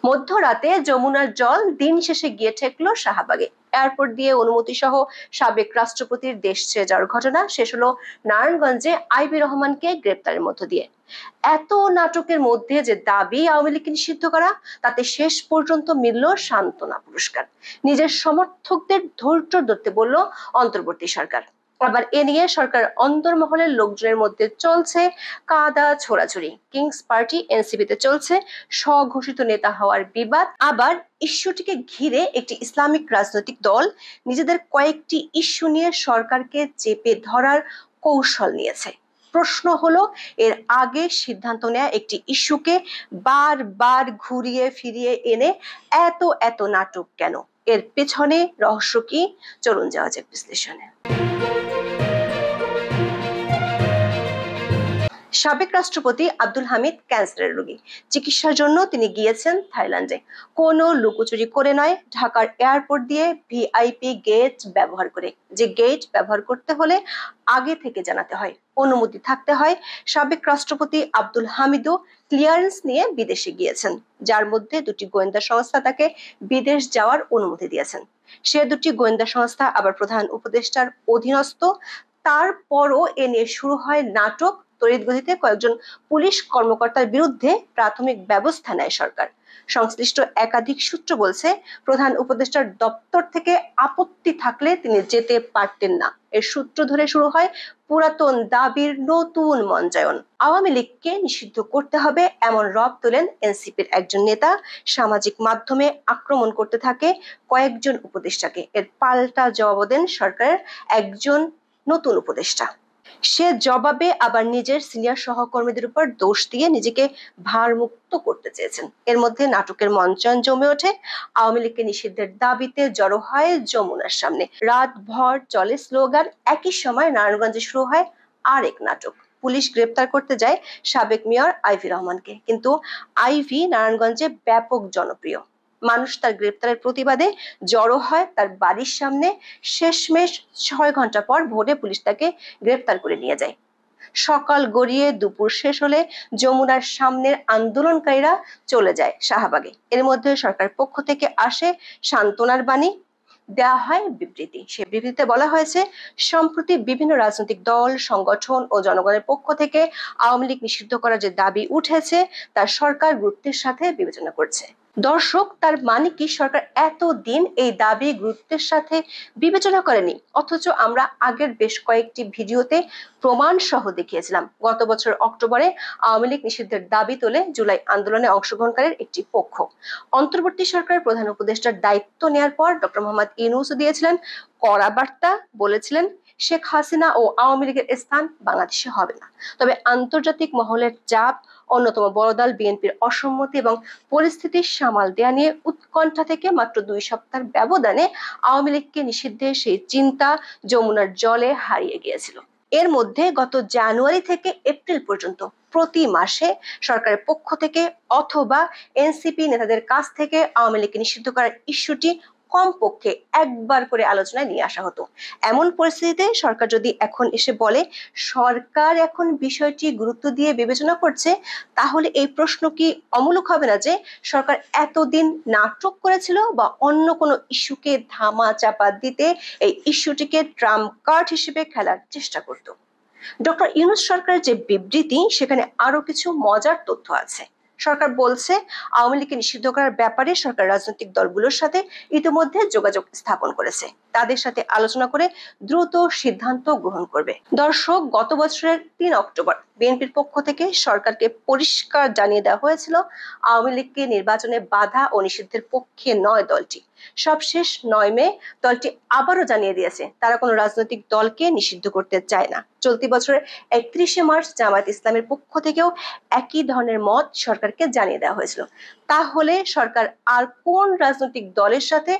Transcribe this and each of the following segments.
মধ্যরাতে যমুনার জল দিন শেষে গিয়ে ঠেকলো শাহবাগে। এয়ারপোর্ট দিয়ে অনুমতি সহ সাবেক রাষ্ট্রপতির দেশ ছেড়ে যাওয়ার ঘটনা শেষ হলো নারায়ণগঞ্জে আইবি রহমানকে গ্রেপ্তারের মধ্য দিয়ে। এত নাটকের মধ্যে যে দাবি আওয়ামী লীগকে নিষিদ্ধ করা, তাতে শেষ পর্যন্ত মিলল সান্ত্বনা পুরস্কার। নিজের সমর্থকদের ধৈর্য ধরতে বলল অন্তর্বর্তী সরকার। আবার এ নিয়ে সরকার অন্তর্মহলের লোকজনের মধ্যে চলছে কাদা ছোড়াছুড়ি। কিংস পার্টি এনসিপিতে চলছে স্বঘোষিত নেতা হওয়ার বিবাদ। আবার ইস্যুটিকে ঘিরে একটি ইসলামিক রাজনৈতিক দল নিজেদের কয়েকটি ইস্যু নিয়ে সরকারকে চেপে ধরার কৌশল নিয়েছে। প্রশ্ন হলো, এর আগে সিদ্ধান্ত নেয়া একটি ইস্যুকে বারবার ঘুরিয়ে ফিরিয়ে এনে এত নাটক কেন? এর পেছনে রহস্য কি? চলুন যাওয়া যাক বিশ্লেষণে। সাবেক রাষ্ট্রপতি আব্দুল হামিদ ক্যান্সারের রোগী। চিকিৎসার জন্য তিনি গিয়েছেন থাইল্যান্ডে। কোনো লুকোচুরি করে নয়, ঢাকার এয়ারপোর্ট দিয়ে ভিআইপি গেট ব্যবহার করে। যে গেট ব্যবহার করতে হলে আগে থেকে জানাতে হয়, অনুমতি থাকতে হয়। সাবেক রাষ্ট্রপতি আব্দুল হামিদও ক্লিয়ারেন্স নিয়ে বিদেশে গিয়েছেন, যার মধ্যে দুটি গোয়েন্দা সংস্থা তাকে বিদেশ যাওয়ার অনুমতি দিয়েছেন। সে দুটি গোয়েন্দা সংস্থা আবার প্রধান উপদেষ্টার অধীনস্থ। তারপরও এ নিয়ে শুরু হয় নাটক। তড়িৎ গতিতে কয়েকজন পুলিশ কর্মকর্তার বিরুদ্ধে প্রাথমিক ব্যবস্থা নেয় সরকার। সংশ্লিষ্ট একাধিক সূত্র বলছে, প্রধান উপদেষ্টার দপ্তর থেকে আপত্তি থাকলে তিনি যেতে পারতেন না। এর সূত্র ধরে শুরু হয় পুরাতন দাবির নতুন মঞ্চায়ন। আওয়ামী লীগকে নিষিদ্ধ করতে হবে এমন রব তোলেন এনসিপির একজন নেতা। সামাজিক মাধ্যমে আক্রমণ করতে থাকে কয়েকজন উপদেষ্টাকে। এর পাল্টা জবাব দেন সরকারের একজন নতুন উপদেষ্টা। সে জবাবে আবার নিজের সিনিয়র সহকর্মীদের উপর দোষ দিয়ে নিজেকে ভারমুক্ত করতে চেয়েছেন। এর মধ্যে নাটকের মঞ্চায়ন জমে ওঠে। আওয়ামী লীগকে নিষিদ্ধের দাবিতে জড়ো হয় যমুনার সামনে। রাতভর চলে স্লোগান। একই সময় নারায়ণগঞ্জে শুরু হয় আরেক নাটক। পুলিশ গ্রেপ্তার করতে যায় সাবেক মেয়র আইভি রহমানকে, কিন্তু আইভি নারায়ণগঞ্জে ব্যাপক জনপ্রিয়। মানুষ তার গ্রেপ্তারের প্রতিবাদে জড়ো হয় তার বাড়ির সামনে। শেষমেশ 6 ঘন্টা পর ভোরে পুলিশ তাকে গ্রেপ্তার করে নিয়ে যায়। সকাল গড়িয়ে দুপুর শেষ হলে যমুনার সামনের আন্দোলনকারীরা চলে যায় শাহবাগে। এর মধ্যে সরকার পক্ষ থেকে আসে সান্ত্বনার বাণী, দেয়া হয় বিবৃতি। সে বিবৃতিতে বলা হয়েছে, সম্প্রতি বিভিন্ন রাজনৈতিক দল, সংগঠন ও জনগণের পক্ষ থেকে আওয়ামী লীগ নিষিদ্ধ করার যে দাবি উঠেছে তার সরকার গুরুত্বের সাথে বিবেচনা করছে। দর্শক, তার মানে কি সরকার এতদিন এই দাবি গুরুত্বের সাথে বিবেচনা করেনি? অথচ আমরা আগের বেশ কয়েকটি ভিডিওতে প্রমাণ সহ দেখিয়েছিলাম। গত বছর অক্টোবরে আওয়ামী লীগ নিষিদ্ধের দাবি তোলে জুলাই আন্দোলনে অংশগ্রহণকারীর একটি পক্ষ। অন্তর্বর্তী সরকারের প্রধান উপদেষ্টার দায়িত্ব নেয়ার পর ডক্টর মোহাম্মদ ইউনূসও দিয়েছিলেন কড়া বার্তা। বলেছিলেন, শেখ হাসিনা ও আওয়ামী লীগের স্থান বাংলাদেশে হবে না। তবে আন্তর্জাতিক মহলের চাপ, অন্যতম বড় দল বিএনপির অসম্মতি এবং পরিস্থিতির সামাল দেয়া নিয়ে উৎকণ্ঠা থেকে মাত্র 2 সপ্তাহের ব্যবধানে আওয়ামী লীগকে নিষিদ্ধের সেই চিন্তা যমুনার জলে হারিয়ে গিয়েছিল। এর মধ্যে গত জানুয়ারি থেকে এপ্রিল পর্যন্ত প্রতি মাসে সরকারের পক্ষ থেকে অথবা এনসিপি নেতাদের কাছ থেকে আওয়ামী লীগকে নিষিদ্ধ করার ইস্যুটি কমপক্ষে একবার করে আলোচনায় নিয়ে আসা হতো। এমন পরিস্থিতিতে সরকার যদি এখন এসে বলে সরকার এখন বিষয়টি গুরুত্ব দিয়ে বিবেচনা করছে, তাহলে এই প্রশ্ন কি অমূলক হবে না যে সরকার এতদিন নাটক করেছিল বা অন্য কোনো ইস্যুকে ধামা চাপা দিতে এই ইস্যুটিকে ট্রাম্প কার্ড হিসেবে খেলার চেষ্টা করত? ডক্টর ইউনূস সরকারের যে বিবৃতি, সেখানে আরো কিছু মজার তথ্য আছে। সরকার বলছে, আওয়ামী লীগকে নিষিদ্ধ করার ব্যাপারে সরকার রাজনৈতিক দলগুলোর সাথে ইতিমধ্যে যোগাযোগ স্থাপন করেছে। তাদের সাথে আলোচনা করে দ্রুত সিদ্ধান্ত গ্রহণ করবে। দর্শক, গত বছরের 3 অক্টোবর বিএনপির পক্ষ থেকে সরকারকে পরিষ্কার জানিয়ে দেওয়া হয়েছিল আওয়ামী লীগকে নির্বাচনে বাধা ও নিষিদ্ধের পক্ষে নয় দলটি। সবশেষ 9 মে দলটি আবারও জানিয়ে দিয়েছে তারা কোনো রাজনৈতিক দলকে নিষিদ্ধ করতে চায় না। চলতি বছরের 31 মার্চ জামায়াত ইসলামের পক্ষ থেকেও একই ধরনের মত সরকারকে জানিয়ে দেওয়া হয়েছিল। তাহলে সরকার আর কোন রাজনৈতিক দলের সাথে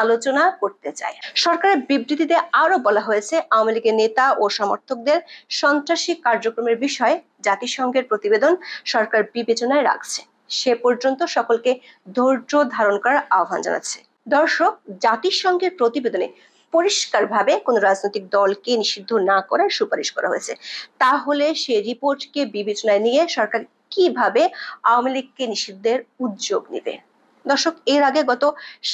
আলোচনা করতে চায়? সরকারের বিবৃতিতে আরো বলা হয়েছে, আওয়ামী লীগের নেতা ও সমর্থকদের সন্ত্রাসী কার্যক্রমের বিষয়ে জাতিসংঘের প্রতিবেদন সরকার বিবেচনায় রাখছে। সে পর্যন্ত সকলকে ধৈর্য ধারণ করার আহ্বান জানাচ্ছে। দর্শক, জাতিসংঘের প্রতিবেদনে পরিষ্কারভাবে কোন রাজনৈতিক দলকে নিষিদ্ধ না করার সুপারিশ করা হয়েছে। তাহলে সে রিপোর্টকে বিবেচনায় নিয়ে সরকার কিভাবে আওয়ামী লীগকে নিষিদ্ধের উদ্যোগ নেবে? দর্শক, এর আগে গত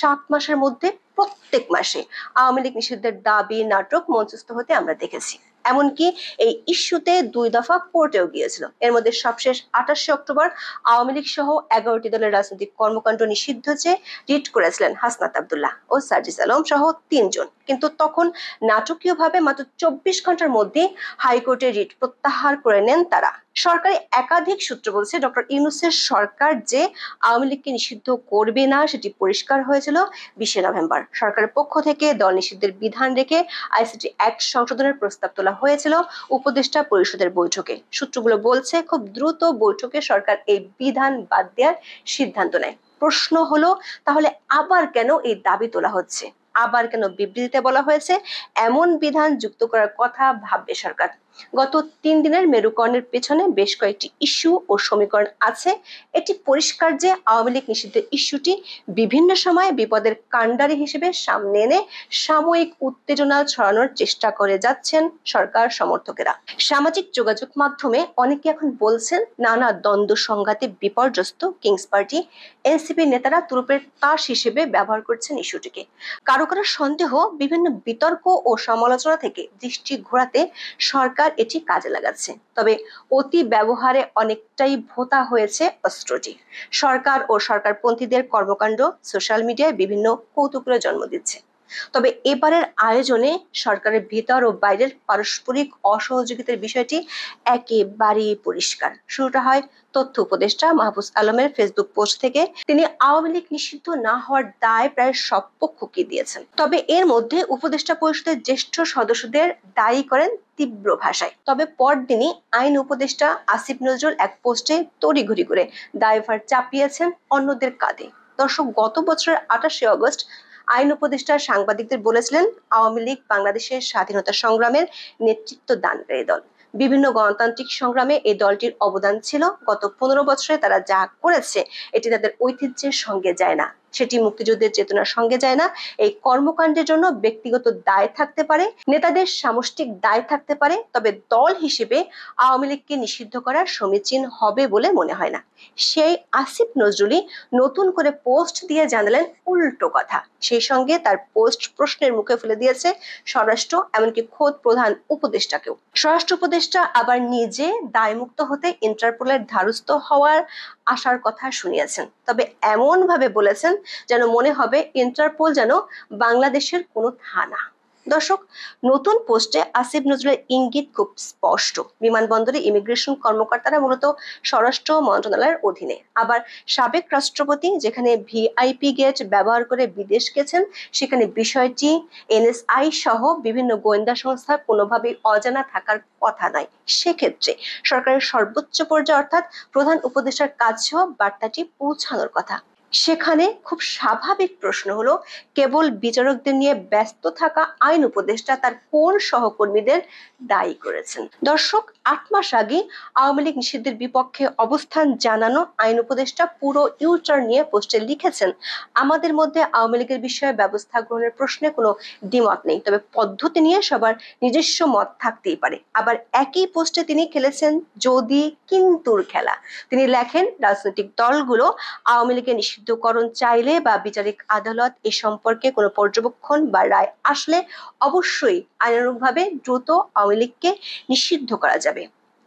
7 মাসের মধ্যে প্রত্যেক মাসে আওয়ামী লীগ নিষিদ্ধের দাবি নাটক মঞ্চস্থ হতে আমরা দেখেছি। এমনকি এই ইস্যুতে 2 দফা কোর্টেও গিয়েছিল। এর মধ্যে সবশেষ 28শে অক্টোবর আওয়ামী লীগ সহ 11টি দলের রাজনৈতিক কর্মকাণ্ড নিষিদ্ধ চেয়ে রিট করেছিলেন হাসনাত আব্দুল্লাহ ও সার্জিস আলম সহ 3 জন। কিন্তু তখন নাটকীয়ভাবে মাত্র 24 ঘন্টার মধ্যে হাইকোর্টের রিট প্রত্যাহার করে নেন তারা। সরকারি একাধিক সূত্র বলছে, ডক্টর ইউনূসের সরকার যে আওয়ামী লীগকে নিষিদ্ধ করবে না সেটি পরিষ্কার হয়েছিল 20শে নভেম্বর। সরকারের পক্ষ থেকে দল নিষিদ্ধের বিধান রেখে আইসিটি অ্যাক্ট সংশোধনের প্রস্তাব তোলা হয়েছিল উপদেষ্টা পরিষদের বৈঠকে। সূত্রগুলো বলছে, খুব দ্রুত বৈঠকে সরকার এই বিধান বাদ দেওয়ার সিদ্ধান্ত নেয়। প্রশ্ন হলো, তাহলে আবার কেন এই দাবি তোলা হচ্ছে? আবার কেন বিবৃতিতে বলা হয়েছে এমন বিধান যুক্ত করার কথা ভাববে সরকার? গত 3 দিনের মেরুকরণের পেছনে বেশ কয়েকটি ইস্যু ও সমীকরণ আছে। এটি পরিষ্কার যে আওয়ামী লীগ নিষিদ্ধের ইস্যুটি বিভিন্ন সময় বিপদের কাণ্ডারি হিসেবে সামনে এনে সাময়িক উত্তেজনা ছড়ানোর চেষ্টা করে যাচ্ছেন সরকার সমর্থকেরা। সামাজিক যোগাযোগ মাধ্যমে অনেকে এখন বলছেন, নানা দ্বন্দ্ব সংঘাতে বিপর্যস্ত কিংস পার্টি এনসিপি নেতারা তুরুপের তাস হিসেবে ব্যবহার করছেন ইস্যুটিকে। কারো কারো সন্দেহ, বিভিন্ন বিতর্ক ও সমালোচনা থেকে দৃষ্টি ঘোরাতে সরকার এটি কাজে লাগাচ্ছে। তবে অতি ব্যবহারে অনেকটাই ভোঁতা হয়েছে অস্ত্রটি। সরকার ও সরকারপন্থীদের কর্মকাণ্ড সোশ্যাল মিডিয়ায় বিভিন্ন কৌতুকের জন্ম দিচ্ছে। তবে এবারের আয়োজনে সরকারের ভিতর ও বাইরের পারস্পরিক অসহযোগিতার বিষয়টি একেবারেই পরিষ্কার। শুরুটা হয় তথ্য উপদেষ্টা মাহফুজ আলমের ফেসবুক পোস্ট থেকে। তিনি আওয়ামী লীগ নিষিদ্ধ না হওয়ার দায় প্রায় সব পক্ষকে দিয়েছেন। তবে এর মধ্যে উপদেষ্টা পরিষদের জ্যেষ্ঠ সদস্যদের দায়ী করেন তীব্র ভাষায়। তবে পরদিনই আইন উপদেষ্টা আসিফ নজরুল এক পোস্টে তড়িঘড়ি করে দায়ভার চাপিয়েছেন অন্যদের কাঁধে। দর্শক, গত বছরের 28শে অগস্ট আইন উপদেষ্টা সাংবাদিকদের বলেছিলেন, আওয়ামী লীগ বাংলাদেশের স্বাধীনতা সংগ্রামের নেতৃত্ব দানকারী দল। বিভিন্ন গণতান্ত্রিক সংগ্রামে এই দলটির অবদান ছিল। গত 15 বছরে তারা যা করেছে এটি তাদের ঐতিহ্যের সঙ্গে যায় না, সেটি মুক্তিযুদ্ধের চেতনার সঙ্গে যায় না। এই কর্মকাণ্ডের জন্য ব্যক্তিগত দায় থাকতে পারে, নেতাদের সামষ্টিক দায় থাকতে পারে, তবে দল হিসেবে আওয়ামী লীগকে নিষিদ্ধ করা সমীচীন হবে বলে মনে হয় না। সেই আসিফ নজরুলই নতুন করে পোস্ট দিয়ে জানালেন উল্টো কথা। সেই সঙ্গে তার পোস্ট প্রশ্নের মুখে ফেলে দিয়েছে স্বরাষ্ট্র, এমনকি খোদ প্রধান উপদেষ্টাকেও। স্বরাষ্ট্র উপদেষ্টা আবার নিজে দায়মুক্ত হতে ইন্টারপোলের ধারস্থ হওয়ার আশার কথা শুনিয়েছেন। তবে এমন ভাবে বলেছেন যেন মনে হবে ইন্টারপোল যেন বাংলাদেশের কোনো থানা। দর্শক, নতুন পোস্টে আসিফ নজরুলের ইঙ্গিত খুব স্পষ্ট। বিমানবন্দরে ইমিগ্রেশন কর্মকর্তারা মূলত স্বরাষ্ট্র মন্ত্রণালয়ের অধীনে। আবার সাবেক রাষ্ট্রপতি যেখানে ভিআইপি গেট ব্যবহার করে বিদেশ গেছেন, সেখানে বিষয়টি এনএসআই সহ বিভিন্ন গোয়েন্দা সংস্থার কোনোভাবেই অজানা থাকার কথা নয়। সেক্ষেত্রে সরকারের সর্বোচ্চ পর্যায়ে অর্থাৎ প্রধান উপদেষ্টার কাছেও বার্তাটি পৌঁছানোর কথা। সেখানে খুব স্বাভাবিক প্রশ্ন হলো, কেবল বিচারকদের নিয়ে ব্যস্ত থাকা আইন উপদেষ্টা তার কোন সহকর্মীদের দায়ী করেছেন? দর্শক, 8 মাস আগে আওয়ামী লীগ নিষিদ্ধের বিপক্ষে অবস্থান জানানো আইন উপদেষ্টা পুরো ইউটার্ন নিয়ে পোস্টে লিখেছেন, আমাদের মধ্যে আওয়ামী লীগের বিষয়ে ব্যবস্থা গ্রহণের প্রশ্নে কোনো দ্বিমত নেই, তবে পদ্ধতি নিয়ে সবার নিজস্ব মত থাকতেই পারে। আবার একই পোস্টে তিনি খেলেছেন যদি কিন্তুর খেলা। তিনি লেখেন, রাজনৈতিক দলগুলো আওয়ামী লীগের নিষিদ্ধকরণ চাইলে বা বিচারিক আদালত এ সম্পর্কে কোনো পর্যবেক্ষণ বা রায় আসলে অবশ্যই আইনানুগভাবে দ্রুত আওয়ামী লীগকে নিষিদ্ধ করা যাবে।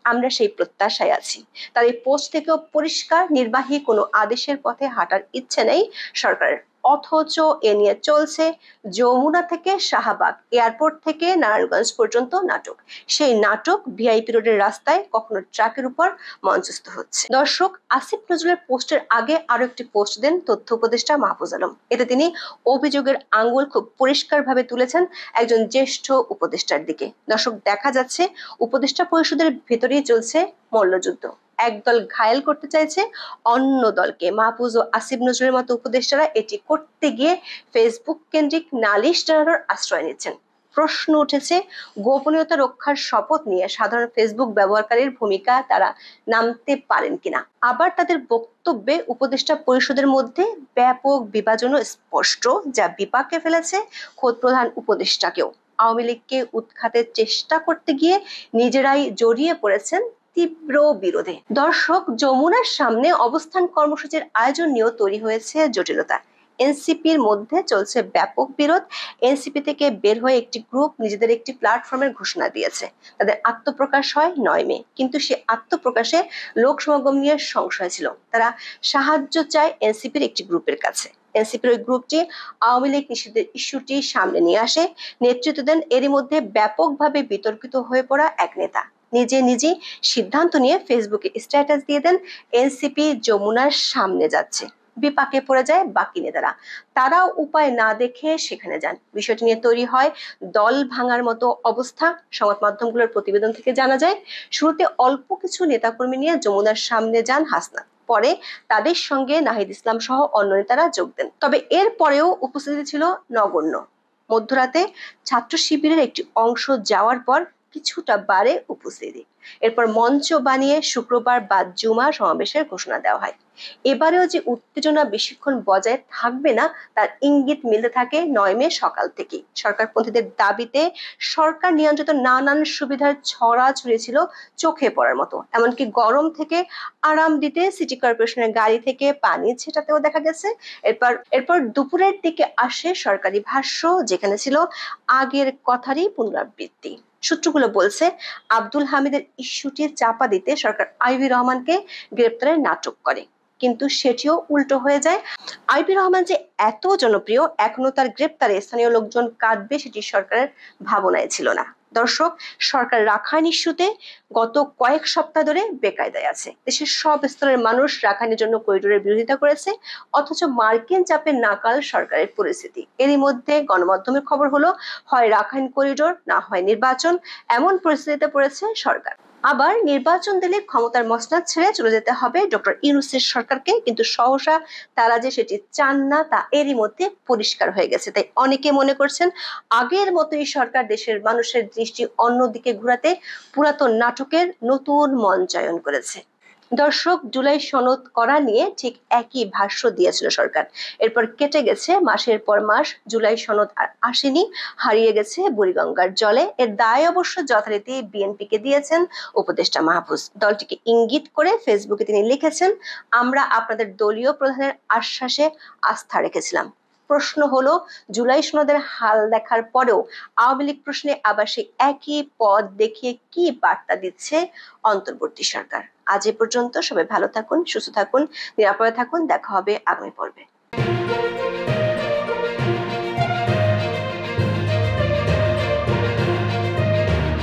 আমরা সেই প্রত্যাশায় আছি। তার এই পোস্ট থেকেও পরিষ্কার নির্বাহী কোনো আদেশের পথে হাঁটার ইচ্ছে নেই সরকারের। অথচ এ নিয়ে চলছে যমুনা থেকে শাহবাগ, এয়ারপোর্ট থেকে নারায়ণগঞ্জ পর্যন্ত নাটক। সেই নাটক ভিআইপি রোডের রাস্তায়, কখনো ট্রাকের উপর মঞ্চস্থ হচ্ছে। দর্শক, আসিফ নজরুলের পোস্টের আগে আরো একটি পোস্ট দেন তথ্য উপদেষ্টা মাহফুজ আলম। এতে তিনি অভিযোগের আঙ্গুল খুব পরিষ্কার ভাবে তুলেছেন একজন জ্যেষ্ঠ উপদেষ্টার দিকে। দর্শক, দেখা যাচ্ছে উপদেষ্টা পরিষদের ভেতরেই চলছে মল্লযুদ্ধ। একদল ঘায়েল করতে চাইছে অন্য দলকে। মাহফুজ ও আসিফ নজরুলের মতো উপদেষ্টারা এটি করতে গিয়ে ফেসবুক কেন্দ্রিক নালিশ জানানোর আশ্রয় নিচ্ছেন। প্রশ্ন উঠেছে, গোপনীয়তা রক্ষার শপথ নিয়ে সাধারণ ফেসবুক ব্যবহারকারীর ভূমিকা তারা নামতে পারেন কিনা। আবার তাদের বক্তব্যে উপদেষ্টা পরিষদের মধ্যে ব্যাপক বিভাজনও স্পষ্ট, যা বিপাকে ফেলেছে খোদ প্রধান উপদেষ্টাকেও। আওয়ামী লীগকে উৎখাতের চেষ্টা করতে গিয়ে নিজেরাই জড়িয়ে পড়েছেন তীব্র বিরোধে। দর্শক, যমুনার সামনে অবস্থান কর্মসূচির আয়োজন নিয়েও তৈরি হয়েছে জটিলতা। এনসিপির মধ্যে চলছে ব্যাপক বিরোধ। এনসিপি থেকে বের হয়ে একটি গ্রুপ নিজেদের একটি প্ল্যাটফর্মের ঘোষণা দিয়েছে। তাদের আত্মপ্রকাশ হয় 9 মে, কিন্তু সে আত্মপ্রকাশে লোক সমাগম নিয়ে সংশয় ছিল। তারা সাহায্য চায় এনসিপির একটি গ্রুপের কাছে। এনসিপির ওই গ্রুপটি আওয়ামী লীগ নিষিদ্ধের ইস্যুটি সামনে নিয়ে আসে, নেতৃত্ব দেন এরই মধ্যে ব্যাপকভাবে বিতর্কিত হয়ে পড়া এক নেতা। নিজেই সিদ্ধান্ত নিয়ে ফেসবুকে স্ট্যাটাস দিয়ে দেন এনসিপি যমুনার সামনে যাচ্ছে। বিপাকে পড়ে যায় বাকি নেতারা। তারাও উপায় না দেখে সেখানে যান। বিষয়টি নিয়ে তৈরি হয় দল ভাঙার মতো অবস্থা। সংবাদ মাধ্যমগুলোর প্রতিবেদন থেকে জানা যায়, শুরুতে অল্প কিছু নেতাকর্মী নিয়ে যমুনার সামনে যান হাসনাত। পরে তাদের সঙ্গে নাহিদ ইসলাম সহ অন্য নেতারা যোগ দেন। তবে এর পরেও উপস্থিতি ছিল নগণ্য। মধ্যরাতে ছাত্র শিবিরের একটি অংশ যাওয়ার পর কিছুটা বাড়ে উপস্থিতি। এরপর মঞ্চ বানিয়ে শুক্রবার বা জুমা সমাবেশের ঘোষণা দেওয়া হয়। এবারেও যে উত্তেজনা বেশিক্ষণ বজায় থাকবে না তার ইঙ্গিত মিলতে থাকে 9 মে সকাল থেকে। সরকারপন্থীদের দাবিতে সরকার নিয়ন্ত্রিত নানান সুবিধার ছড়াছড়ি ছিল চোখে পড়ার মতো। এমনকি গরম থেকে আরাম দিতে সিটি কর্পোরেশনের গাড়ি থেকে পানি ছেটাতেও দেখা গেছে। এরপর দুপুরের দিকে আসে সরকারি ভাষ্য, যেখানে ছিল আগের কথারই পুনরাবৃত্তি। সূত্রগুলো বলছে, আব্দুল হামিদের ইস্যুটি চাপা দিতে সরকার আইবি রহমানকে গ্রেপ্তারের নাটক করে, কিন্তু সেটিও উল্টো হয়ে যায়। আইবি রহমান যে এত জনপ্রিয়, এখনো তার গ্রেপ্তারে স্থানীয় লোকজন কাঁদবে সেটি সরকারের ভাবনায় ছিল না। দর্শক, সরকার রাখাইন ইস্যুতে গত কয়েক সপ্তাহ ধরে বেকায়দায় আছে। দেশের সব স্তরের মানুষ রাখাইনের জন্য করিডোরের বিরোধিতা করেছে, অথচ মার্কিন চাপে নাকাল সরকারের পরিস্থিতি। এরই মধ্যে গণমাধ্যমের খবর হলো, হয় রাখাইন করিডোর, না হয় নির্বাচন। এমন পরিস্থিতিতে পড়েছে সরকার। আবার নির্বাচন দিলে ক্ষমতার মসনদ ছেড়ে চলে যেতে হবে ডক্টর ইউনূসের সরকারকে, কিন্তু সহসা তারা যে সেটি চান না তা এরই মধ্যে পরিষ্কার হয়ে গেছে। তাই অনেকে মনে করছেন আগের মতোই সরকার দেশের মানুষের দৃষ্টি অন্যদিকে ঘোরাতে পুরাতন নাটকের নতুন মঞ্চায়ন করেছে। দর্শক, জুলাই সনদ করা নিয়ে ঠিক একই ভাষ্য দিয়েছিল সরকার। এরপর কেটে গেছে মাসের পর মাস, জুলাই সনদ আর আসেনি, হারিয়ে গেছে বুড়িগঙ্গার জলে। এর দায় অবশ্য যথারীতি বিএনপিকে দিয়েছেন উপদেষ্টা মাহফুজ। দলটিকে ইঙ্গিত করে ফেসবুকে তিনি লিখেছেন, আমরা আপনাদের দলীয় প্রধানের আশ্বাসে আস্থা রেখেছিলাম। প্রশ্ন হলো, জুলাই সনদের হাল দেখার পরেও আওয়ামী লীগ প্রশ্নে আবার সেই একই পথ দেখিয়ে কি বার্তা দিচ্ছে অন্তর্বর্তী সরকার? আজ এ পর্যন্ত। সবাই ভালো থাকুন, সুস্থ থাকুন, নিরাপদে থাকুন। দেখা হবে আগামী পর্বে।